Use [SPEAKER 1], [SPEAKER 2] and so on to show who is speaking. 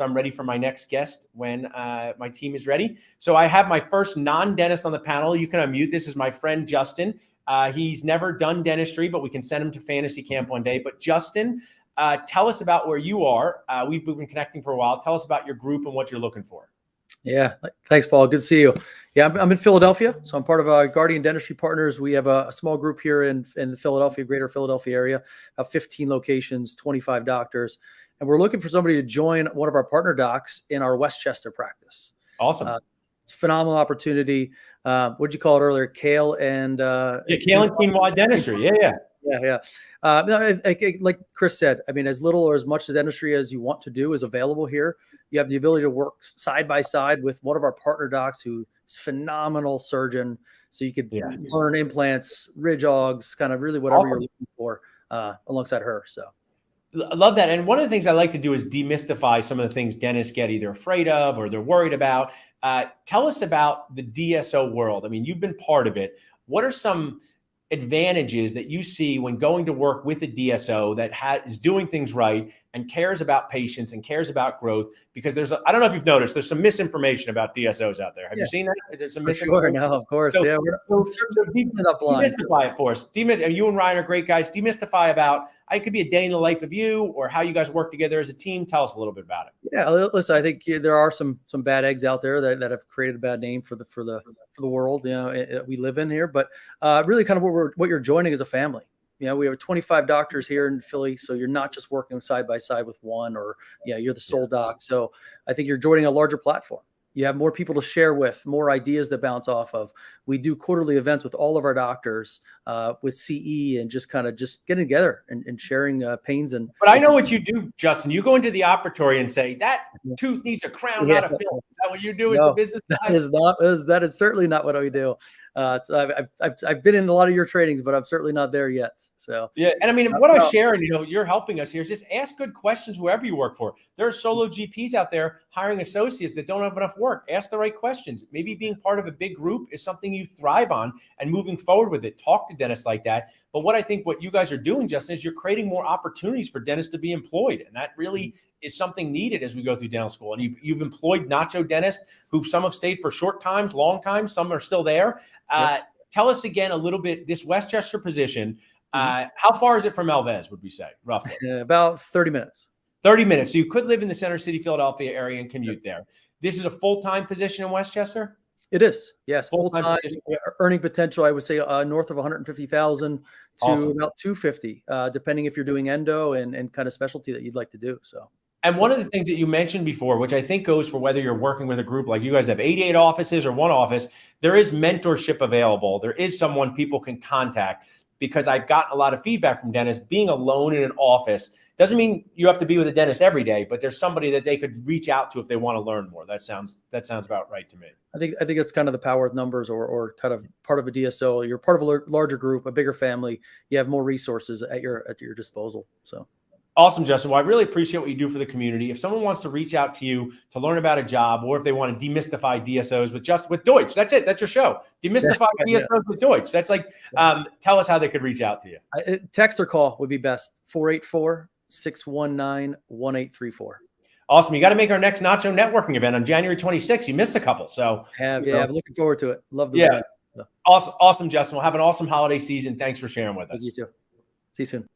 [SPEAKER 1] So I'm ready for my next guest when my team is ready. So I have my first non-dentist on the panel. You can unmute. This is my friend, Justin. He's never done dentistry, but we can send him to fantasy camp one day. But Justin, tell us about where you are. We've been connecting for a while. Tell us about your group and what you're looking for.
[SPEAKER 2] Yeah, thanks, Paul. Good to see you. Yeah, I'm in Philadelphia, so I'm part of Guardian Dentistry Partners. We have a small group here in the Philadelphia, greater Philadelphia area, 15 locations, 25 doctors, and we're looking for somebody to join one of our partner docs in our Westchester practice.
[SPEAKER 1] Awesome.
[SPEAKER 2] It's a phenomenal opportunity. What'd you call it earlier? Kale and
[SPEAKER 1] Kale and quinoa dentistry. Yeah.
[SPEAKER 2] Like Chris said, I mean, as little or as much dentistry as you want to do is available here. You have the ability to work side by side with one of our partner docs who is a phenomenal surgeon. So you could learn implants, ridge augs, kind of really whatever you're looking for alongside her. So
[SPEAKER 1] I love that. And one of the things I like to do is demystify some of the things dentists get either afraid of or they're worried about. Tell us about the DSO world. I mean, you've been part of it. What are some advantages that you see when going to work with a DSO that is doing things right and cares about patients and cares about growth? Because I don't know if you've noticed, there's some misinformation about DSOs out there. Have you seen that? There's some misinformation.
[SPEAKER 2] Sure, no, of course.
[SPEAKER 1] So,
[SPEAKER 2] yeah,
[SPEAKER 1] demystify it for us. And you and Ryan are great guys. Demystify about it could be a day in the life of you or how you guys work together as a team. Tell us a little bit about it.
[SPEAKER 2] Yeah, listen, I think there are some bad eggs out there that have created a bad name for the world, we live in here. But really, kind of what you're joining is a family. We have 25 doctors here in Philly, so you're not just working side by side with one, or you're the sole doc. So I think you're joining a larger platform. You have more people to share with, more ideas to bounce off of. We do quarterly events with all of our doctors with CE and just getting together and sharing pains. But
[SPEAKER 1] I know what you do, Justin. You go into the operatory and say, that tooth needs a crown, not a fill. Is that what you do as the business guy?
[SPEAKER 2] That is certainly not what we do. So I've been in a lot of your trainings, but I'm certainly not there yet. So
[SPEAKER 1] yeah, and I mean, what I share, and you're helping us here, is just ask good questions whoever you work for. There are solo GPs out there hiring associates that don't have enough work. Ask the right questions. Maybe being part of a big group is something you thrive on, and moving forward with it. Talk to dentists like that. But what I think what you guys are doing, Justin, is you're creating more opportunities for dentists to be employed, and that really is something needed as we go through dental school. And you've employed Nacho dentists who some have stayed for short times, long times, some are still there. Tell us again a little bit, this Westchester position, how far is it from Alves, would we say, roughly?
[SPEAKER 2] About 30 minutes.
[SPEAKER 1] 30 minutes. So you could live in the Center City, Philadelphia area and commute there. This is a full-time position in Westchester?
[SPEAKER 2] It is, yes. Full-time earning potential, I would say north of 150,000 to about 250, depending if you're doing endo and kind of specialty that you'd like to do. So.
[SPEAKER 1] And one of the things that you mentioned before, which I think goes for whether you're working with a group like you guys have 88 offices or one office, there is mentorship available. There is someone people can contact, because I've gotten a lot of feedback from dentists. Being alone in an office doesn't mean you have to be with a dentist every day, but there's somebody that they could reach out to if they want to learn more. That sounds about right to me.
[SPEAKER 2] I think it's kind of the power of numbers, or kind of part of a DSO. You're part of a larger group, a bigger family. You have more resources at your disposal. So.
[SPEAKER 1] Awesome, Justin. Well, I really appreciate what you do for the community. If someone wants to reach out to you to learn about a job, or if they want to demystify DSOs with Deutsch, that's it. That's your show. Demystify DSOs with Deutsch. That's like, tell us how they could reach out to you.
[SPEAKER 2] Text or call would be best. 484-619-1834.
[SPEAKER 1] Awesome. You got to make our next Nacho networking event on January 26th. You missed a couple. So
[SPEAKER 2] I'm looking forward to it. Love the event.
[SPEAKER 1] So. Awesome, Justin. We'll have an awesome holiday season. Thanks for sharing with us.
[SPEAKER 2] You too. See you soon.